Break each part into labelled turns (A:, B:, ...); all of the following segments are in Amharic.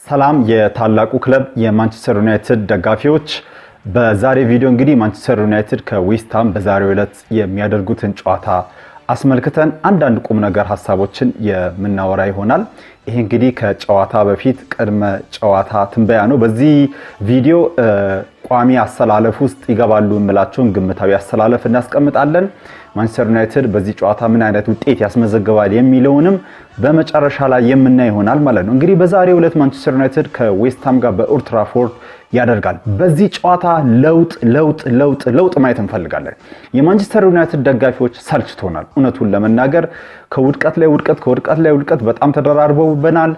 A: ሰላም የታላቁ ክለብ የማንቸስተር ዩናይትድ ደጋፊዎች በዛሬ ቪዲዮ እንግዲህ ማንቸስተር ዩናይትድ ከዌስትሃም በዛሬው ዕለት የሚያደርጉትን ጨዋታ አስመልክተን አንዳንድ ቁም ነገር ሐሳቦችን የምናወራ ይሆናል። ይሄ እንግዲህ ከጨዋታ በፊት ቅድመ ጨዋታ ትንበያ ነው። በዚህ ቪዲዮ ቋሚ አሰላለፍ ውስጥ ይገባሉ እንላቸውን ግምታዊ አሰላለፍ እናስቀምጣለን። ማንቸስተር ዩናይትድ በዚህ ጨዋታ ምን አይነት ውጤት ያስመዘግባል የሚለውንም በመጨረሻ ላይ የምናይ ይሆናል ማለት ነው። እንግዲህ በዛሬው ዕለት ማንቸስተር ዩናይትድ ከዌስትሃም ጋር በኦልድ ትራፎርድ ያደርጋል። በዚህ ጨዋታ ለውጥ ማየት እንፈልጋለን። የማንቸስተር ዩናይትድ ደጋፊዎች ሰልችቶናል። እውነቱን ለመናገር ከውድቀት ላይ ውድቀት በጣም ተደራርበውብናል፣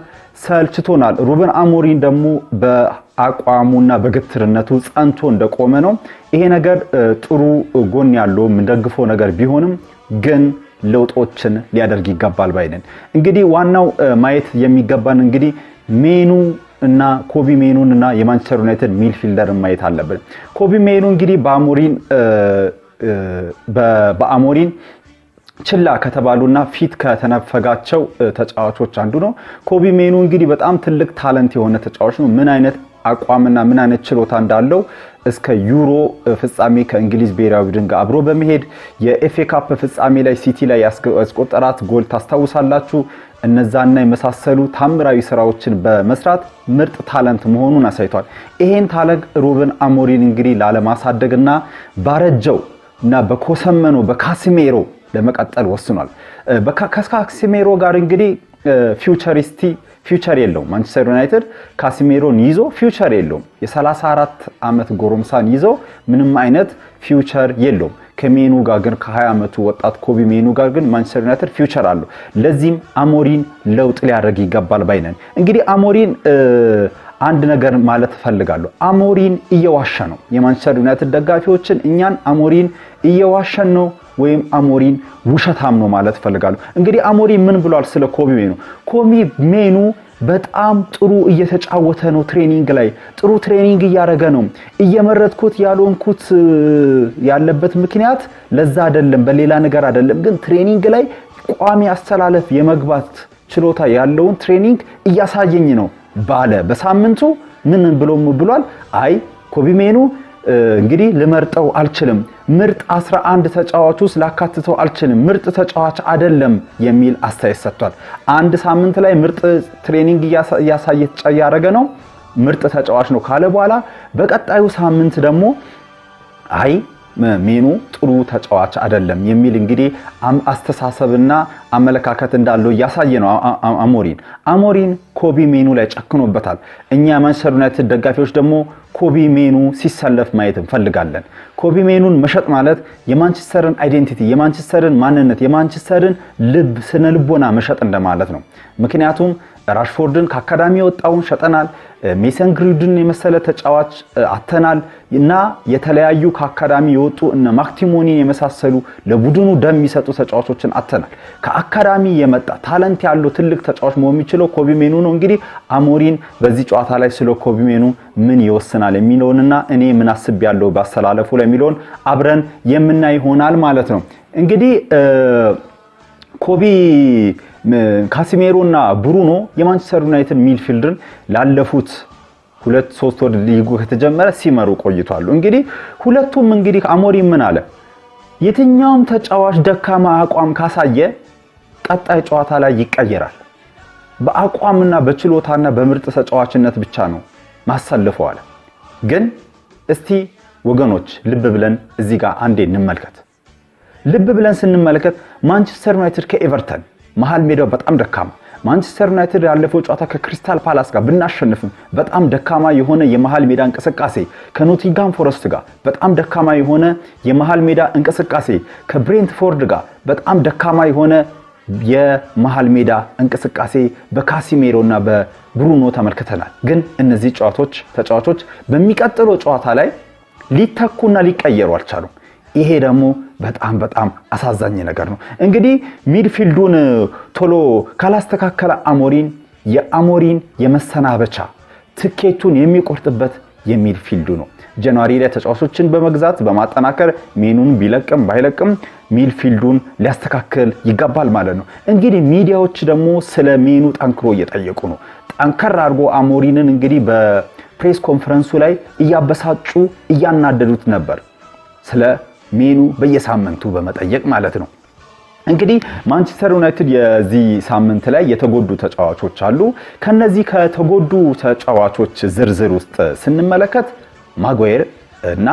A: ሰልችቶናል። ሩበን አሞሪም ደግሞ በአቋሙና በግትርነቱ ጸንቶ እንደቆመ ነው። ይሄ ነገር ጥሩ ጎን ያለው የምንደግፈው ነገር ቢሆንም ግን ለውጦችን ሊያደርግ ይገባል ባይነን። እንግዲህ ዋናው ማየት የሚገባን እንግዲህ ሜኑ እና ኮቢ ሜኑን እና የማንቸስተር ዩናይትድ ሚድፊልደር ማየት አለብን። ኮቢ ሜኑ እንግዲህ በአሞሪም ችላ ከተባሉና ፊት ከተነፈጋቸው ተጫዋቾች አንዱ ነው። ኮቢ ሜኑ እንግዲህ በጣም ትልቅ ታለንት የሆነ ተጫዋች ነው። ምን አይነት አቋምና ምን አይነት ችሎታ እንዳለው እስከ ዩሮ ፍጻሜ ከእንግሊዝ ብሔራዊ ቡድን ጋር አብሮ በመሄድ የኤፍኤ ካፕ ፍጻሜ ላይ ሲቲ ላይ ያስቆጠራት ጎል ታስታውሳላችሁ። እነዛና የመሳሰሉ ታምራዊ ስራዎችን በመስራት ምርጥ ታለንት መሆኑን አሳይቷል። ይሄን ታለንት ሩበን አሞሪም እንግዲህ ላለማሳደግና ባረጀው እና በኮሰመኖ በካሲሜሮ ለመቀጠል ወስኗል። ከካሲሜሮ ጋር እንግዲህ ፊውቸር የለውም። ማንቸስተር ዩናይትድ ካሲሜሮን ይዞ ፊውቸር የለውም። የ34 ዓመት ጎረምሳን ይዞ ምንም አይነት ፊውቸር የለውም። ከሜኑ ጋር ግን ከ20 ዓመቱ ወጣት ኮቢ ሜኑ ጋር ግን ማንቸስተር ዩናይትድ ፊውቸር አለው። ለዚህም አሞሪም ለውጥ ሊያደርግ ይገባል ባይነን። እንግዲህ አሞሪም አንድ ነገር ማለት ፈልጋለሁ። አሞሪም እየዋሸ ነው። የማንቸስተር ዩናይትድ ደጋፊዎችን እኛን አሞሪም እየዋሸን ነው ወይም አሞሪም ውሸታም ነው ማለት ፈልጋለሁ። እንግዲህ አሞሪም ምን ብሏል ስለ ኮቢ ሜኑ? ኮቢ ሜኑ በጣም ጥሩ እየተጫወተ ነው። ትሬኒንግ ላይ ጥሩ ትሬኒንግ እያደረገ ነው። እየመረጥኩት ያልሆንኩት ያለበት ምክንያት ለዛ አይደለም፣ በሌላ ነገር አይደለም። ግን ትሬኒንግ ላይ ቋሚ አስተላለፍ የመግባት ችሎታ ያለውን ትሬኒንግ እያሳየኝ ነው ባለ በሳምንቱ ምን ብሏል? አይ ኮቢ ሜኑ እንግዲህ ልመርጠው አልችልም፣ ምርጥ 11 ተጫዋች ውስጥ ላካትተው አልችልም፣ ምርጥ ተጫዋች አይደለም የሚል አስተያየት ሰጥቷል። አንድ ሳምንት ላይ ምርጥ ትሬኒንግ እያሳየ ነው፣ ምርጥ ተጫዋች ነው ካለ በኋላ በቀጣዩ ሳምንት ደግሞ አይ ሜኑ ጥሩ ተጫዋች አይደለም የሚል እንግዲህ አስተሳሰብና አመለካከት እንዳለው እያሳየ ነው አሞሪም ኮቢ ሜኑ ላይ ጨክኖበታል። እኛ ማንቸስተር ዩናይትድ ደጋፊዎች ደግሞ ኮቢ ሜኑ ሲሰለፍ ማየት እንፈልጋለን። ኮቢ ሜኑን መሸጥ ማለት የማንቸስተርን አይዴንቲቲ፣ የማንቸስተርን ማንነት፣ የማንቸስተርን ስነ ልቦና መሸጥ እንደማለት ነው። ምክንያቱም ራሽፎርድን ከአካዳሚ ወጣውን ሸጠናል፣ ሜሰን ግሪንውድን የመሰለ ተጫዋች አተናል እና የተለያዩ ከአካዳሚ የወጡ እነ ማክቲሞኒን የመሳሰሉ ለቡድኑ ደም የሚሰጡ ተጫዋቾችን አተናል። ከአካዳሚ የመጣ ታለንት ያለው ትልቅ ተጫዋች መሆን የሚችለው ኮቢ ሜኑ ነው። እንግዲህ አሞሪም በዚህ ጨዋታ ላይ ስለ ኮቢ ሜኑ ምን ይወስናል የሚለውንና እኔ ምን አስቤያለሁ ባሰላለፉ ላይ የሚለውን አብረን የምናይ ይሆናል ማለት ነው። እንግዲህ ካሲሜሮ እና ብሩኖ የማንቸስተር ዩናይትድ ሚድፊልድን ላለፉት 2-3 ወር ሊጉ ከተጀመረ ሲመሩ ቆይቷል። እንግዲህ ሁለቱም እንግዲህ አሞሪም ምን አለ? የትኛውም ተጫዋች ደካማ አቋም ካሳየ ቀጣይ ጨዋታ ላይ ይቀየራል። በአቋምና በችሎታና በምርጥ ተጫዋችነት ብቻ ነው ማሰልፈው አለ። ግን እስቲ ወገኖች ልብ ብለን እዚህ ጋር አንዴ እንመልከት። ልብ ብለን ስንመለከት ማንቸስተር ዩናይትድ ከኤቨርተን መሃል ሜዳው በጣም ደካማ፣ ማንቸስተር ዩናይትድ ያለፈው ጨዋታ ከክሪስታል ፓላስ ጋር ብናሸንፍም በጣም ደካማ የሆነ የመሃል ሜዳ እንቅስቃሴ፣ ከኖቲንጋም ፎረስት ጋር በጣም ደካማ የሆነ የመሃል ሜዳ እንቅስቃሴ፣ ከብሬንትፎርድ ጋር በጣም ደካማ የሆነ የመሃል ሜዳ እንቅስቃሴ በካሲሜሮና በብሩኖ ተመልክተናል። ግን እነዚህ ተጫዋቾች በሚቀጥለው ጨዋታ ላይ ሊተኩና ሊቀየሩ አልቻሉም። ይሄ ደግሞ በጣም አሳዛኝ ነገር ነው። እንግዲህ ሚድፊልዱን ቶሎ ካላስተካከለ አሞሪም የመሰናበቻ ትኬቱን የሚቆርጥበት የሚድፊልዱ ነው። ጃንዋሪ ላይ ተጫዋቾችን በመግዛት በማጠናከር ሜኑን ቢለቅም ባይለቅም ሚድፊልዱን ሊያስተካክል ይገባል ማለት ነው። እንግዲህ ሚዲያዎች ደግሞ ስለ ሜኑ ጠንክሮ እየጠየቁ ነው። ጠንከር አድርጎ አሞሪንን እንግዲህ በፕሬስ ኮንፈረንሱ ላይ እያበሳጩ እያናደዱት ነበር፣ ስለ ሜኑ በየሳምንቱ በመጠየቅ ማለት ነው። እንግዲህ ማንቸስተር ዩናይትድ የዚህ ሳምንት ላይ የተጎዱ ተጫዋቾች አሉ። ከነዚህ ከተጎዱ ተጫዋቾች ዝርዝር ውስጥ ስንመለከት ማጓየር እና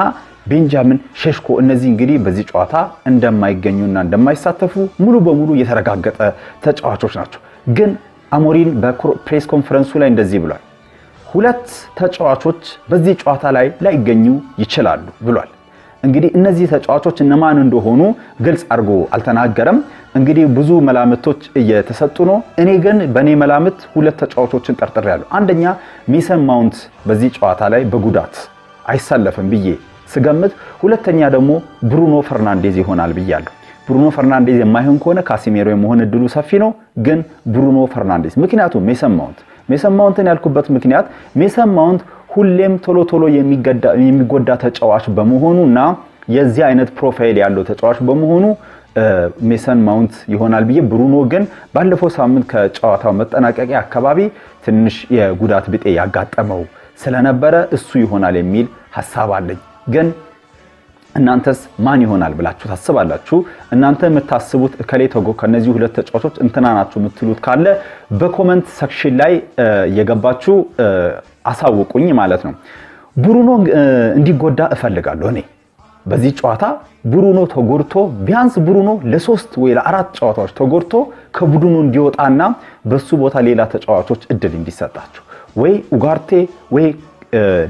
A: ቤንጃሚን ሼሽኮ እነዚህ እንግዲህ በዚህ ጨዋታ እንደማይገኙና እንደማይሳተፉ ሙሉ በሙሉ የተረጋገጠ ተጫዋቾች ናቸው። ግን አሞሪን በፕሬስ ኮንፈረንሱ ላይ እንደዚህ ብሏል፣ 2 ተጫዋቾች በዚህ ጨዋታ ላይ ላይገኙ ይችላሉ ብሏል። እንግዲህ እነዚህ ተጫዋቾች እነማን እንደሆኑ ግልጽ አድርጎ አልተናገረም። እንግዲህ ብዙ መላምቶች እየተሰጡ ነው። እኔ ግን በኔ መላምት 2 ተጫዋቾችን ጠርጥሬያለሁ። አንደኛ ሜሰን ማውንት በዚህ ጨዋታ ላይ በጉዳት አይሳለፍም ብዬ ስገምት፣ ሁለተኛ ደግሞ ብሩኖ ፈርናንዴዝ ይሆናል ብያለሁ። ብሩኖ ፈርናንዴዝ የማይሆን ከሆነ ካሲሜሮ የመሆን እድሉ ሰፊ ነው። ግን ብሩኖ ፈርናንዴዝ ምክንያቱም ሜሰን ማውንትን ያልኩበት ምክንያት ሜሰን ማውንት ሁሌም ቶሎ የሚጎዳ ተጫዋች በመሆኑና የዚህ አይነት ፕሮፋይል ያለው ተጫዋች በመሆኑ ሜሰን ማውንት ይሆናል ብዬ፣ ብሩኖ ግን ባለፈው ሳምንት ከጨዋታው መጠናቀቂያ አካባቢ ትንሽ የጉዳት ብጤ ያጋጠመው ስለነበረ እሱ ይሆናል የሚል ሐሳብ አለኝ። ግን እናንተስ ማን ይሆናል ብላችሁ ታስባላችሁ? እናንተ የምታስቡት እከሌ ተጎ ከነዚህ 2 ተጫዋቾች እንትና ናቸው የምትሉት ካለ በኮሜንት ሰክሽን ላይ የገባችሁ አሳውቁኝ ማለት ነው። ብሩኖ እንዲጎዳ እፈልጋለሁ። እኔ በዚህ ጨዋታ ብሩኖ ተጎድቶ ቢያንስ ብሩኖ ለ3 ወይ ለ4 ጨዋታዎች ተጎድቶ ከቡድኑ እንዲወጣና በሱ ቦታ ሌላ ተጫዋቾች እድል እንዲሰጣቸው ወይ ኡጋርቴ ወይ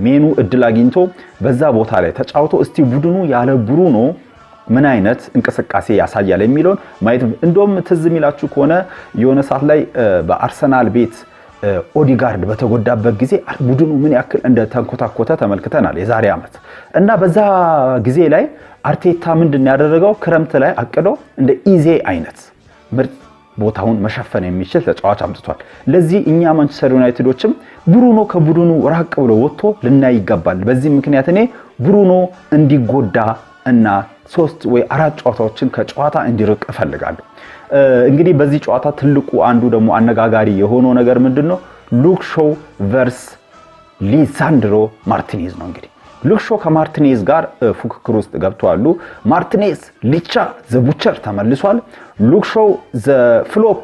A: ሜኑ እድል አግኝቶ በዛ ቦታ ላይ ተጫውቶ እስቲ ቡድኑ ያለ ብሩኖ ምን አይነት እንቅስቃሴ ያሳያል የሚለውን ማየት። እንደውም ትዝ የሚላችሁ ከሆነ የሆነ ሰዓት ላይ በአርሰናል ቤት ኦዲጋርድ በተጎዳበት ጊዜ ቡድኑ ምን ያክል እንደተንኮታኮተ ተመልክተናል የዛሬ ዓመት። እና በዛ ጊዜ ላይ አርቴታ ምንድን ያደረገው ክረምት ላይ አቅዶ እንደ ኢዜ አይነት ምርጥ ቦታውን መሸፈን የሚችል ተጫዋች አምጥቷል። ለዚህ እኛ ማንቸስተር ዩናይትዶችም ብሩኖ ከቡድኑ ራቅ ብሎ ወጥቶ ልናይ ይገባል። በዚህ ምክንያት እኔ ብሩኖ እንዲጎዳ እና 3 ወይ 4 ጨዋታዎችን ከጨዋታ እንዲርቅ እፈልጋለሁ። እንግዲህ በዚህ ጨዋታ ትልቁ አንዱ ደግሞ አነጋጋሪ የሆነው ነገር ምንድነው? ሉክ ሾው ቨርስ ሊሳንድሮ ማርቲኔዝ ነው። እንግዲህ ሉክ ሾው ከማርቲኔዝ ጋር ፉክክር ውስጥ ገብተዋል። ማርቲኔዝ ሊቻ ዘቡቸር ተመልሷል። ሉክ ሾው ፍሎፕ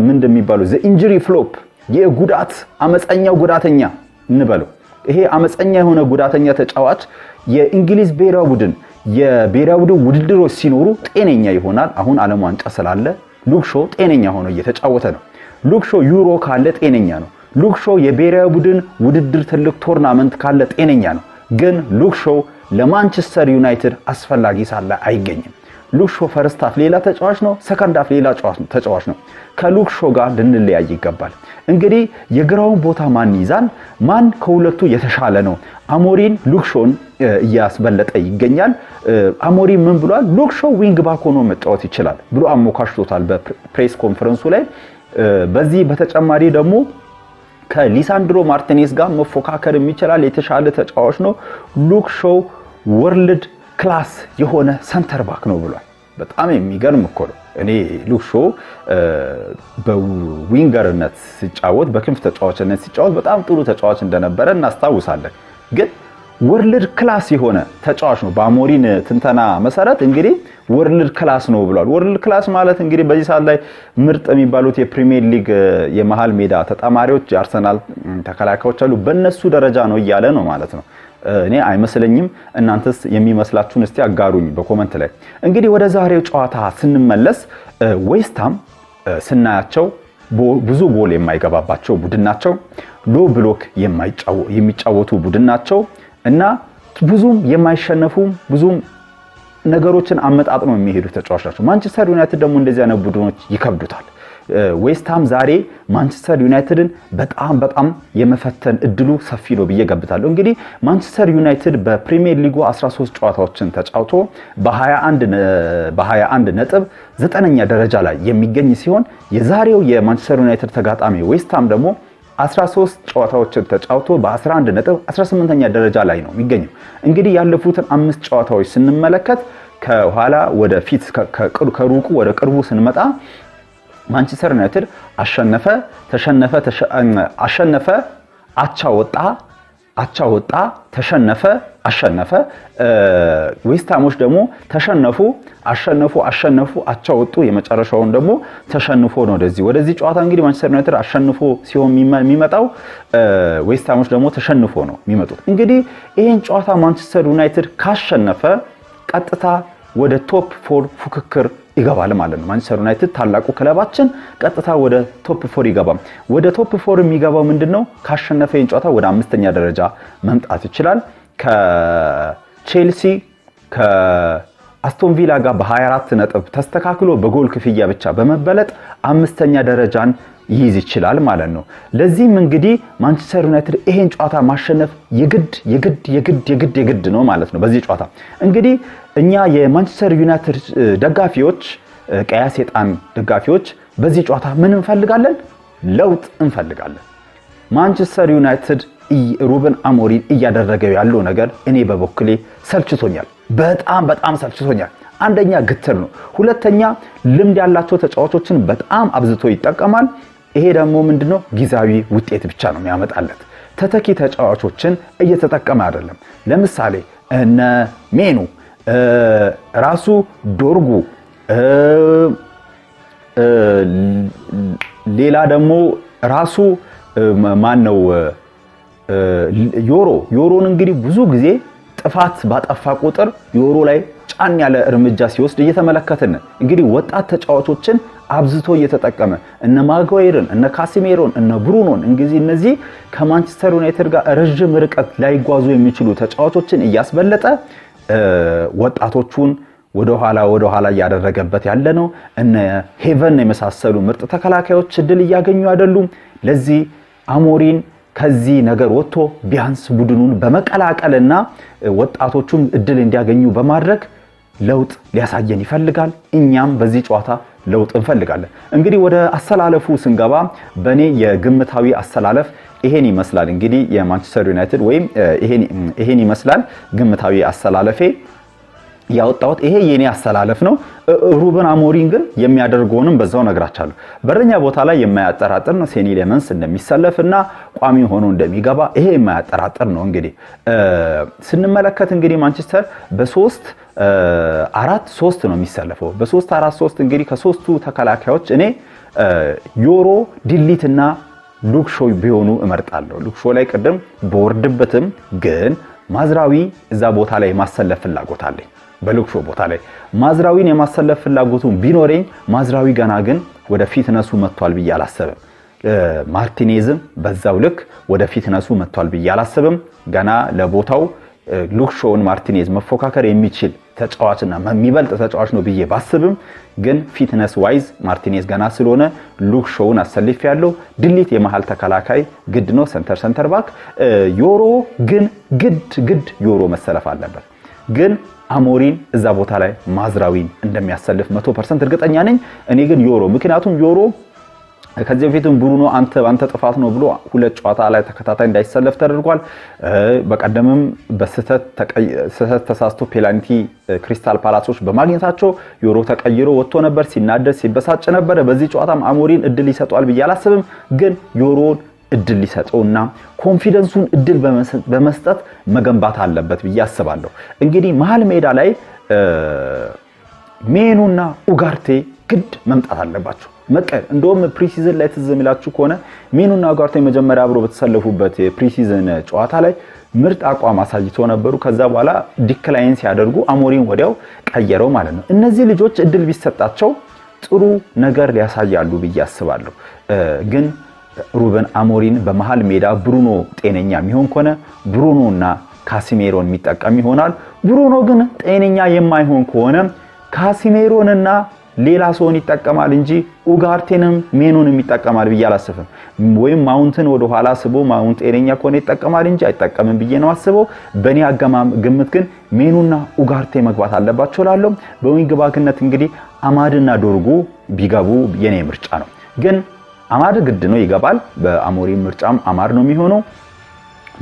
A: ምንድን የሚባለው ኢንጁሪ ፍሎፕ የጉዳት አመፀኛው ጉዳተኛ እንበለው። ይሄ አመፀኛ የሆነ ጉዳተኛ ተጫዋች የእንግሊዝ ብሔራዊ ቡድን የብሔራዊ ቡድን ውድድሮች ሲኖሩ ጤነኛ ይሆናል። አሁን ዓለም ዋንጫ ስላለ ሉክ ሾው ጤነኛ ሆኖ እየተጫወተ ነው። ሉክ ሾው ዩሮ ካለ ጤነኛ ነው። ሉክ ሾው የብሔራዊ ቡድን ውድድር ትልቅ ቶርናመንት ካለ ጤነኛ ነው። ግን ሉክ ሾው ለማንቸስተር ዩናይትድ አስፈላጊ ሳለ አይገኝም። ሉክ ሾው ፈርስት ሃፍ ሌላ ተጫዋች ነው፣ ሰከንድ ሃፍ ሌላ ተጫዋች ነው። ከሉክ ሾው ጋር ልንለያይ ይገባል። እንግዲህ የግራውን ቦታ ማን ይዛል? ማን ከሁለቱ የተሻለ ነው? አሞሪን ሉክ ሾውን እያስበለጠ ይገኛል። አሞሪን ምን ብሏል? ሉክ ሾው ዊንግ ባክ ሆኖ መጫወት ይችላል ብሎ አሞካሽቶታል በፕሬስ ኮንፈረንሱ ላይ። በዚህ በተጨማሪ ደግሞ ከሊሳንድሮ ማርቲኔዝ ጋር መፎካከር የሚችላል የተሻለ ተጫዋች ነው። ሉክ ሾው ወርልድ ክላስ የሆነ ሰንተር ባክ ነው ብሏል። በጣም የሚገርም እኮ ነው። እኔ ሉክ ሾው በዊንገርነት ሲጫወት በክንፍ ተጫዋችነት ሲጫወት በጣም ጥሩ ተጫዋች እንደነበረ እናስታውሳለን። ግን ወርልድ ክላስ የሆነ ተጫዋች ነው። በአሞሪን ትንተና መሰረት እንግዲህ ወርልድ ክላስ ነው ብሏል። ወርልድ ክላስ ማለት እንግዲህ በዚህ ሰዓት ላይ ምርጥ የሚባሉት የፕሪሚየር ሊግ የመሃል ሜዳ ተጣማሪዎች የአርሰናል ተከላካዮች አሉ፣ በእነሱ ደረጃ ነው እያለ ነው ማለት ነው። እኔ አይመስለኝም። እናንተስ የሚመስላችሁን እስቲ አጋሩኝ በኮመንት ላይ። እንግዲህ ወደ ዛሬው ጨዋታ ስንመለስ ዌስትሃም ስናያቸው ብዙ ጎል የማይገባባቸው ቡድን ናቸው። ሎ ብሎክ የሚጫወቱ ቡድን ናቸው እና ብዙም የማይሸነፉ ብዙም ነገሮችን አመጣጥነው የሚሄዱ ተጫዋች ናቸው። ማንቸስተር ዩናይትድ ደግሞ እንደዚህ አይነት ቡድኖች ይከብዱታል። ዌስትሃም ዛሬ ማንቸስተር ዩናይትድን በጣም የመፈተን እድሉ ሰፊ ነው ብዬ ገምታለሁ። እንግዲህ ማንቸስተር ዩናይትድ በፕሪሚየር ሊጉ 13 ጨዋታዎችን ተጫውቶ በ21 ነጥብ 9ኛ ደረጃ ላይ የሚገኝ ሲሆን የዛሬው የማንቸስተር ዩናይትድ ተጋጣሚ ዌስትሃም ደግሞ 13 ጨዋታዎችን ተጫውቶ በ11 ነጥብ 18ኛ ደረጃ ላይ ነው የሚገኘው። እንግዲህ ያለፉትን 5 ጨዋታዎች ስንመለከት ከኋላ ወደ ፊት ከሩቁ ወደ ቅርቡ ስንመጣ ማንቸስተር ዩናይትድ አሸነፈ፣ ተሸነፈ፣ አሸነፈ፣ አቻ ወጣ፣ ተሸነፈ፣ አሸነፈ። ዌስትሃሞች ደግሞ ተሸነፉ፣ አሸነፉ፣ አቻ ወጡ። የመጨረሻውን ደግሞ ተሸንፎ ነው ወደዚህ ጨዋታ እንግዲህ ማንቸስተር ዩናይትድ አሸንፎ ሲሆን የሚመጣው ዌስትሃሞች ደግሞ ተሸንፎ ነው የሚመጡት። እንግዲህ ይሄን ጨዋታ ማንቸስተር ዩናይትድ ካሸነፈ ቀጥታ ወደ ቶፕ 4 ፉክክር ይገባል ማለት ነው። ማንቸስተር ዩናይትድ ታላቁ ክለባችን ቀጥታ ወደ ቶፕ 4 ይገባል። ወደ ቶፕ 4 የሚገባው ምንድነው? ካሸነፈ ይህን ጨዋታ ወደ 5ኛ ደረጃ መምጣት ይችላል። ከቼልሲ ከአስቶን ቪላ ጋር በ24 ነጥብ ተስተካክሎ በጎል ክፍያ ብቻ በመበለጥ 5ኛ ደረጃን ይይዝ ይችላል ማለት ነው። ለዚህም እንግዲህ ማንቸስተር ዩናይትድ ይሄን ጨዋታ ማሸነፍ የግድ ነው ማለት ነው። በዚህ ጨዋታ እንግዲህ እኛ የማንቸስተር ዩናይትድ ደጋፊዎች፣ ቀያ ሰይጣን ደጋፊዎች በዚህ ጨዋታ ምን እንፈልጋለን? ለውጥ እንፈልጋለን። ማንቸስተር ዩናይትድ ሩበን አሞሪም እያደረገው ያለው ነገር እኔ በበኩሌ ሰልችቶኛል። በጣም ሰልችቶኛል። አንደኛ ግትር ነው። ሁለተኛ ልምድ ያላቸው ተጫዋቾችን በጣም አብዝቶ ይጠቀማል። ይሄ ደግሞ ምንድነው? ጊዜያዊ ውጤት ብቻ ነው የሚያመጣለት። ተተኪ ተጫዋቾችን እየተጠቀመ አይደለም። ለምሳሌ እነ ሜኑ፣ ራሱ ዶርጉ፣ ሌላ ደግሞ ራሱ ማን ነው ዮሮን እንግዲህ ብዙ ጊዜ ጥፋት ባጠፋ ቁጥር ዮሮ ላይ ጫን ያለ እርምጃ ሲወስድ እየተመለከትን እንግዲህ ወጣት ተጫዋቾችን አብዝቶ እየተጠቀመ እነ ማጓየርን እነ ካሲሜሮን እነ ብሩኖን እንግዲህ እነዚህ ከማንቸስተር ዩናይትድ ጋር ረጅም ርቀት ላይጓዙ የሚችሉ ተጫዋቾችን እያስበለጠ ወጣቶቹን ወደ ኋላ ያደረገበት ያለ ነው። እነ ሄቨን የመሳሰሉ ምርጥ ተከላካዮች እድል እያገኙ አይደሉም። ለዚህ አሞሪም ከዚህ ነገር ወጥቶ ቢያንስ ቡድኑን በመቀላቀልና ወጣቶቹን እድል እንዲያገኙ በማድረግ ለውጥ ሊያሳየን ይፈልጋል። እኛም በዚህ ጨዋታ ለውጥ እንፈልጋለን። እንግዲህ ወደ አሰላለፉ ስንገባ በኔ የግምታዊ አሰላለፍ ይሄን ይመስላል። እንግዲህ የማንቸስተር ዩናይትድ ወይም ይሄን ይመስላል ግምታዊ አሰላለፌ ያወጣሁት። ይሄ የኔ አሰላለፍ ነው። ሩበን አሞሪም ግን የሚያደርገውንም በዛው ነግራቻለሁ። በረኛ ቦታ ላይ የማያጠራጥር ነው። ሴኒ ሌመንስ እንደሚሰለፍና ቋሚ ሆኖ እንደሚገባ ይሄ የማያጠራጥር ነው። እንግዲህ ስንመለከት እንግዲህ ማንቸስተር በ3-4-3 ነው የሚሰለፈው። በ3-4-3 እንግዲህ ከሶስቱ ተከላካዮች እኔ ዮሮ፣ ዲሊትና ሉክ ሾው ቢሆኑ እመርጣለሁ። ሉክ ሾው ላይ ቅድም በወርድበትም ግን ማዝራዊ እዛ ቦታ ላይ የማሰለፍ ፍላጎት አለኝ። በሉክ ሾው ቦታ ላይ ማዝራዊን የማሰለፍ ፍላጎቱን ቢኖረኝ ማዝራዊ ገና ግን ወደ ፊትነሱ መጥቷል ብዬ አላሰብም። ማርቲኔዝም በዛው ልክ ወደ ፊትነሱ መጥቷል ብዬ አላሰብም። ገና ለቦታው ሉክ ሾውን ማርቲኔዝ መፎካከር የሚችል ተጫዋችና የሚበልጥ ተጫዋች ነው ብዬ ባስብም ግን ፊትነስ ዋይዝ ማርቲኔዝ ገና ስለሆነ ሉክ ሾውን አሰልፍ ያለው። ድሊት የመሃል ተከላካይ ግድ ነው፣ ሰንተር ባክ። ዮሮ ግን ግድ ዮሮ መሰለፍ አለበት። ግን አሞሪም እዛ ቦታ ላይ ማዝራዊን እንደሚያሰልፍ 100% እርግጠኛ ነኝ። እኔ ግን ዮሮ፣ ምክንያቱም ዮሮ ከዚህ በፊትም ብሩኖ አንተ ጥፋት ነው ብሎ ሁለት ጨዋታ ላይ ተከታታይ እንዳይሰለፍ ተደርጓል። በቀደምም በስህተት ተሳስቶ ፔናልቲ ክሪስታል ፓላሶች በማግኘታቸው ዮሮ ተቀይሮ ወጥቶ ነበር። ሲናደድ ሲበሳጭ ነበር። በዚህ ጨዋታም አሞሪም እድል ይሰጣል ብዬ አላስብም። ግን ዮሮን እድል ሊሰጠውና ኮንፊደንሱን እድል በመስጠት መገንባት አለበት ብዬ አስባለሁ። እንግዲህ መሃል ሜዳ ላይ ሜኑና ኡጋርቴ ግድ መምጣት አለባቸው። እንደውም ፕሪሲዝን ላይ ትዝ የሚላችሁ ከሆነ ሜኑና ኡጋርቴ መጀመሪያ አብሮ በተሰለፉበት የፕሪሲዝን ጨዋታ ላይ ምርጥ አቋም አሳይቶ ነበሩ። ከዛ በኋላ ዲክላይን ሲያደርጉ አሞሪም ወዲያው ቀየረው ማለት ነው። እነዚህ ልጆች እድል ቢሰጣቸው ጥሩ ነገር ሊያሳያሉ ብዬ አስባለሁ። ግን ሩበን አሞሪም በመሃል ሜዳ ብሩኖ ጤነኛ የሚሆን ከሆነ ብሩኖና ካሲሜሮን የሚጠቀም ይሆናል። ብሩኖ ግን ጤነኛ የማይሆን ከሆነ ካሲሜሮንና ሌላ ሰውን ይጠቀማል እንጂ ኡጋርቴንም ሜኑንም ይጠቀማል ብዬ አላስብም። ወይም ማውንትን ወደ ኋላ ስቦ ማውንት ጤነኛ ከሆነ ይጠቀማል እንጂ አይጠቀምም ብዬ ነው አስበው። በእኔ ግምት ግን ሜኑና ኡጋርቴ መግባት አለባቸው እላለሁ። በዊንግ ባክነት እንግዲህ አማድና ዶርጉ ቢገቡ የኔ ምርጫ ነው። ግን አማድ ግድ ነው ይገባል። በአሞሪም ምርጫም አማድ ነው የሚሆነው።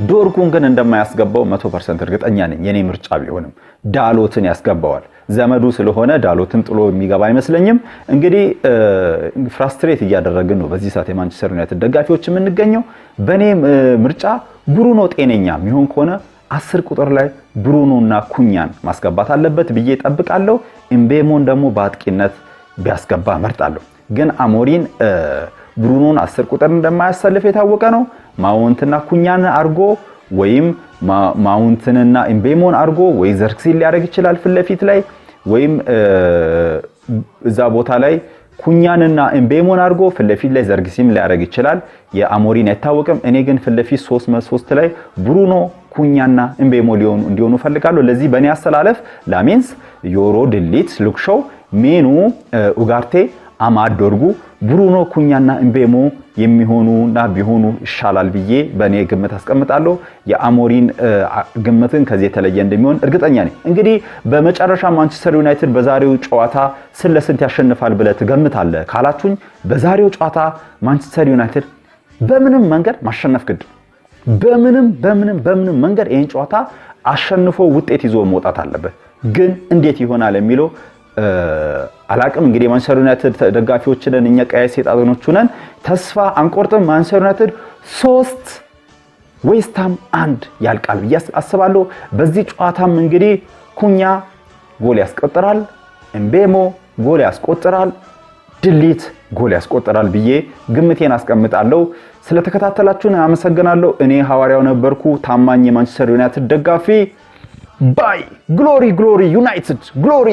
A: ዶርጉን ግን እንደማያስገባው 100% እርግጠኛ ነኝ። የኔ ምርጫ ቢሆንም ዳሎትን ያስገባዋል። ዘመዱ ስለሆነ ዳሎትን ጥሎ የሚገባ አይመስለኝም። እንግዲህ ፍራስትሬት እያደረግን ነው በዚህ ሰዓት የማንቸስተር ዩናይትድ ደጋፊዎች የምንገኘው። በኔ ምርጫ ብሩኖ ጤነኛ የሚሆን ከሆነ 10 ቁጥር ላይ ብሩኖና ኩኛን ማስገባት አለበት ብዬ ጠብቃለሁ። ኤምቤሞን ደግሞ በአጥቂነት ቢያስገባ መርጣለሁ። ግን አሞሪን ብሩኖን 10 ቁጥር እንደማያሰልፍ የታወቀ ነው። ማውንትና ኩኛን አርጎ ወይም ማውንትንና ኤምቤሞን አርጎ ወይ ዘርክሲን ሊያደርግ ይችላል ፍለፊት ላይ ወይም እዛ ቦታ ላይ ኩኛንና ኤምቤሞን አርጎ ፍለፊት ላይ ዘርክሲን ሊያደርግ ይችላል። የአሞሪን አይታወቅም። እኔ ግን ፍለፊት 3 ላይ ብሩኖ ኩኛና ኤምቤሞ እንዲሆኑ ፈልጋለሁ። ለዚህ በእኔ አስተላለፍ ላሜንስ፣ ዮሮ፣ ድሊት፣ ሉክሾው፣ ሜኑ፣ ኡጋርቴ፣ አማድ ዶርጉ፣ ብሩኖ ኩኛና ኤምቤሞ የሚሆኑና ቢሆኑ ይሻላል ብዬ በእኔ ግምት አስቀምጣለሁ። የአሞሪን ግምትን ከዚህ የተለየ እንደሚሆን እርግጠኛ ነኝ። እንግዲህ በመጨረሻ ማንቸስተር ዩናይትድ በዛሬው ጨዋታ ስለስንት ያሸንፋል ብለህ ትገምታለህ ካላችሁኝ በዛሬው ጨዋታ ማንቸስተር ዩናይትድ በምንም መንገድ ማሸነፍ ግድ በምንም መንገድ ይሄን ጨዋታ አሸንፎ ውጤት ይዞ መውጣት አለበት። ግን እንዴት ይሆናል የሚለው አላቅም። እንግዲህ ማንቸስተር ዩናይትድ ደጋፊዎች ነን እኛ ቀይ ሰይጣኖች ነን፣ ተስፋ አንቆርጥም። ማንቸስተር ዩናይትድ 3 ዌስትሃም 1 ያልቃል ብዬ አስባለሁ። በዚህ ጨዋታም እንግዲህ ኩኛ ጎል ያስቆጥራል፣ ኤምቤሞ ጎል ያስቆጥራል፣ ድሊት ጎል ያስቆጥራል ብዬ ግምቴን አስቀምጣለሁ። ስለተከታተላችሁን አመሰግናለሁ። እኔ ሐዋርያው ነበርኩ፣ ታማኝ የማንቸስተር ዩናይትድ ደጋፊ። ባይ ግሎሪ ዩናይትድ ግሎሪ